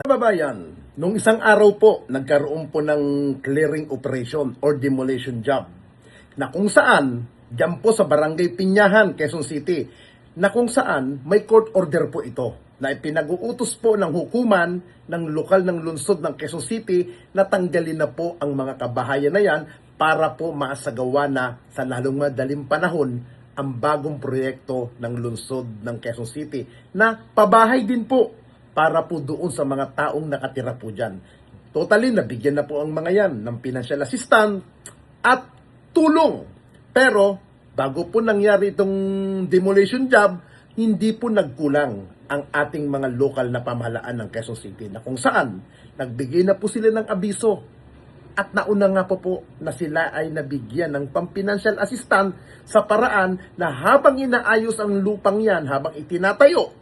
Kababayan, nung isang araw po, nagkaroon po ng clearing operation or demolition job na kung saan, dyan po sa Barangay Pinyahan, Quezon City, na kung saan may court order po ito na ipinag-uutos po ng hukuman ng lokal ng lungsod ng Quezon City na tanggalin na po ang mga kabahayan na yan para po maasagawa na sa lalong madaling panahon ang bagong proyekto ng lungsod ng Quezon City na pabahay din po para po doon sa mga taong nakatira po dyan. Totally, nabigyan na po ang mga yan ng financial assistance at tulong. Pero, bago po nangyari itong demolition job, hindi po nagkulang ang ating mga lokal na pamahalaan ng Quezon City na kung saan nagbigay na po sila ng abiso at nauna nga po na sila ay nabigyan ng pang-financial assistance sa paraan na habang inaayos ang lupang yan, habang itinatayo,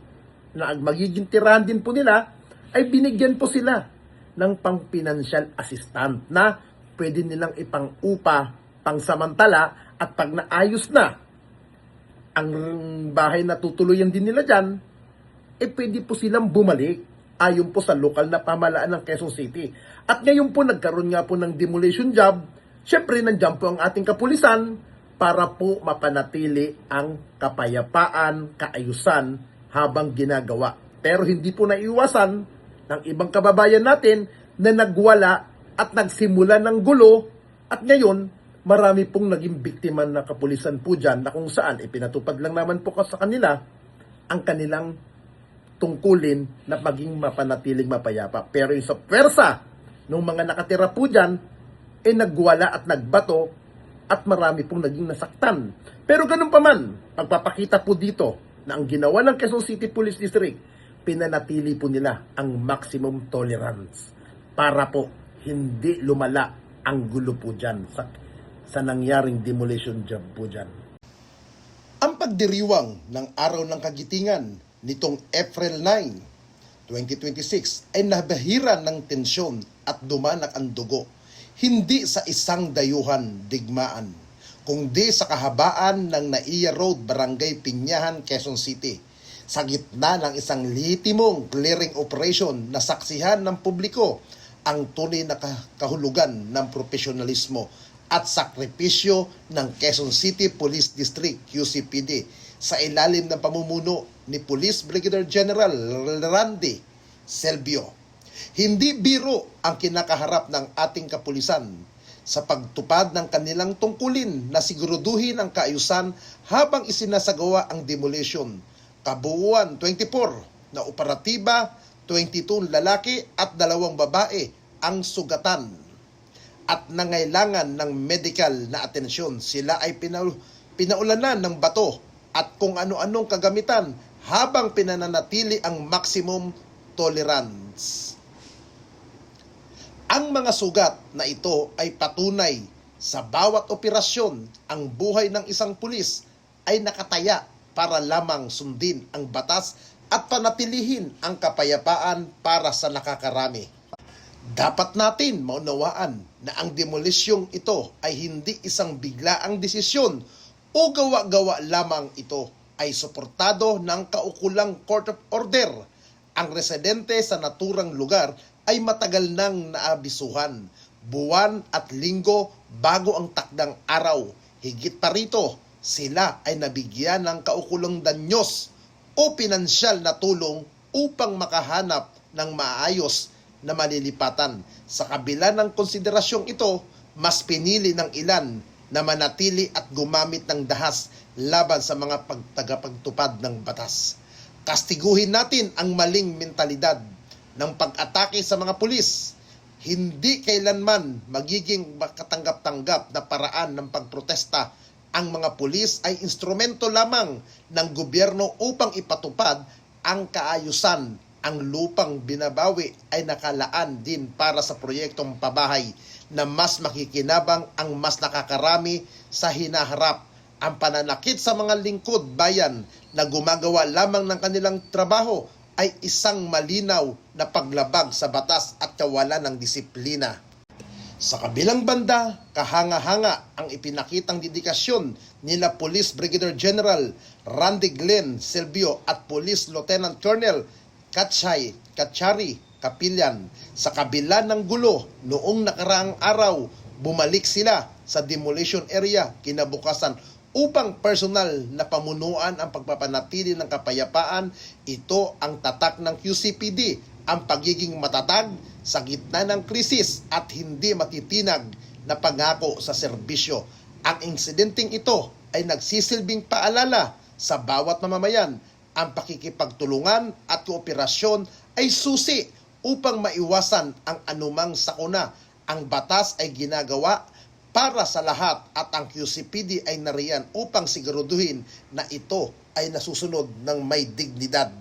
na magiging tirahan din po nila, ay binigyan po sila ng pang-financial assistant na pwede nilang ipang-upa, pang-samantala, at pag naayos na ang bahay na tutuluyan din nila dyan, pwede po silang bumalik ayon po sa lokal na pamahalaan ng Quezon City. At ngayon po nagkaroon nga po ng demolition job, syempre nandiyan po ang ating kapulisan para po mapanatili ang kapayapaan, kaayusan, habang ginagawa. Pero hindi po naiiwasan ng ibang kababayan natin na nagwala at nagsimula ng gulo at ngayon marami pong naging biktima na kapulisan po dyan na kung saan ipinatupad lang naman po sa kanila ang kanilang tungkulin na maging mapanatiling mapayapa. Pero yung sa pwersa ng mga nakatira po dyan nagwala at nagbato at marami pong naging nasaktan. Pero ganun pa man, pagpapakita po dito na ang ginawa ng Quezon City Police District, pinanatili po nila ang maximum tolerance para po hindi lumala ang gulo po dyan sa nangyaring demolition job po dyan. Ang pagdiriwang ng Araw ng Kagitingan nitong April 9, 2026 ay nabahiran ng tensyon at dumanak ang dugo, hindi sa isang dayuhan digmaan, kundi sa kahabaan ng Naiya Road, Barangay Pinyahan, Quezon City, sa gitna ng isang lihitimong clearing operation na saksihan ng publiko ang tunay na kahulugan ng profesionalismo at sakripisyo ng Quezon City Police District, QCPD, sa ilalim ng pamumuno ni Police Brigadier General Randy Selvio. Hindi biro ang kinakaharap ng ating kapulisan sa pagtupad ng kanilang tungkulin na siguraduhin ang kaayusan habang isinasagawa ang demolition. Kabuuan 24 na operatiba, 22 lalaki at 2 babae ang sugatan at nangailangan ng medical na atensyon. Sila ay pinaulanan ng bato at kung ano-anong kagamitan habang pinananatili ang maximum tolerance. Ang mga sugat na ito ay patunay sa bawat operasyon ang buhay ng isang pulis ay nakataya para lamang sundin ang batas at panatilihin ang kapayapaan para sa nakakarami. Dapat natin maunawaan na ang demolisyong ito ay hindi isang biglaang desisyon o gawa-gawa lamang. Ito ay suportado ng kaukulang court of order. Ang residente sa naturang lugar ay matagal nang naabisuhan, buwan at linggo bago ang takdang araw. Higit pa rito, sila ay nabigyan ng kaukulang danyos o pinansyal na tulong upang makahanap ng maayos na malilipatan. Sa kabila ng konsiderasyong ito, mas pinili ng ilan na manatili at gumamit ng dahas laban sa mga tagapagtupad ng batas. Kastiguhin natin ang maling mentalidad ng pag-atake sa mga pulis. Hindi kailanman magiging makatanggap-tanggap na paraan ng pagprotesta. Ang mga pulis ay instrumento lamang ng gobyerno upang ipatupad ang kaayusan. Ang lupang binabawi ay nakalaan din para sa proyektong pabahay na mas makikinabang ang mas nakakarami sa hinaharap. Ang pananakit sa mga lingkod bayan na gumagawa lamang ng kanilang trabaho ay isang malinaw na paglabag sa batas at kawalan ng disiplina. Sa kabilang banda, kahanga-hanga ang ipinakitang dedikasyon nila Police Brigadier General Randy Glenn Selvio at Police Lieutenant Colonel Katchari Kapilyan. Sa kabila ng gulo, noong nakaraang araw, bumalik sila sa demolition area kinabukasan upang personal na pamunuan ang pagpapanatili ng kapayapaan. Ito ang tatak ng QCPD, ang pagiging matatag sa gitna ng krisis at hindi matitinag na pangako sa serbisyo. Ang insidenteng ito ay nagsisilbing paalala sa bawat mamamayan. Ang pakikipagtulungan at kooperasyon ay susi upang maiwasan ang anumang sakuna. Ang batas ay ginagawa para sa lahat at ang QCPD ay nariyan upang siguraduhin na ito ay nasusunod ng may dignidad.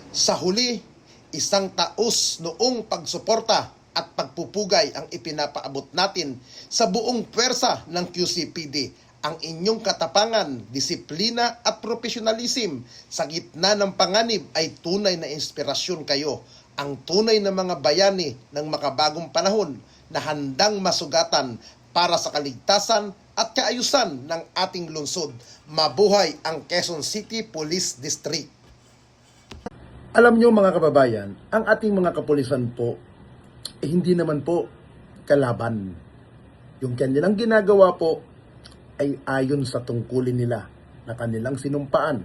Sa huli, isang taos noong pagsuporta at pagpupugay ang ipinapaabot natin sa buong pwersa ng QCPD. Ang inyong katapangan, disiplina at professionalism sa gitna ng panganib ay tunay na inspirasyon kayo. Ang tunay na mga bayani ng makabagong panahon na handang masugatan para sa kaligtasan at kaayusan ng ating lungsod. Mabuhay ang Quezon City Police District! Alam nyo mga kababayan, ang ating mga kapulisan po, hindi naman po kalaban. Yung kanilang ginagawa po ay ayon sa tungkulin nila na kanilang sinumpaan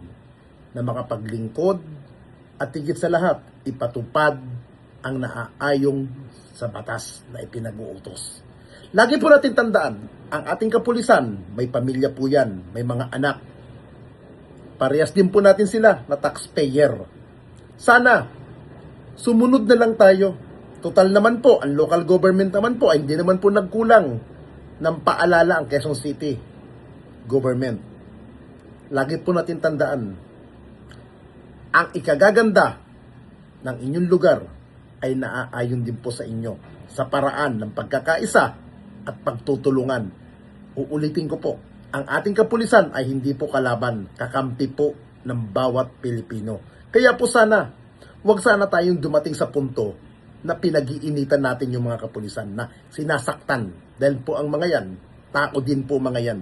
na makapaglingkod at higit sa lahat, ipatupad ang naaayong sa batas na ipinag-uutos. Lagi po natin tandaan, ang ating kapulisan, may pamilya po yan, may mga anak. Parehas din po natin sila na taxpayer. Sana, sumunod na lang tayo. Total naman po, ang local government naman po, ay hindi naman po nagkulang ng paalala ang Quezon City government. Lagi po natin tandaan, ang ikagaganda ng inyong lugar ay naaayon din po sa inyo sa paraan ng pagkakaisa at pagtutulungan. Uulitin ko po, ang ating kapulisan ay hindi po kalaban, kakampi po ng bawat Pilipino. Kaya po sana, wag sana tayong dumating sa punto na pinag-iinitan natin yung mga kapulisan na sinasaktan. Dahil po ang mga yan, tao din po mga yan.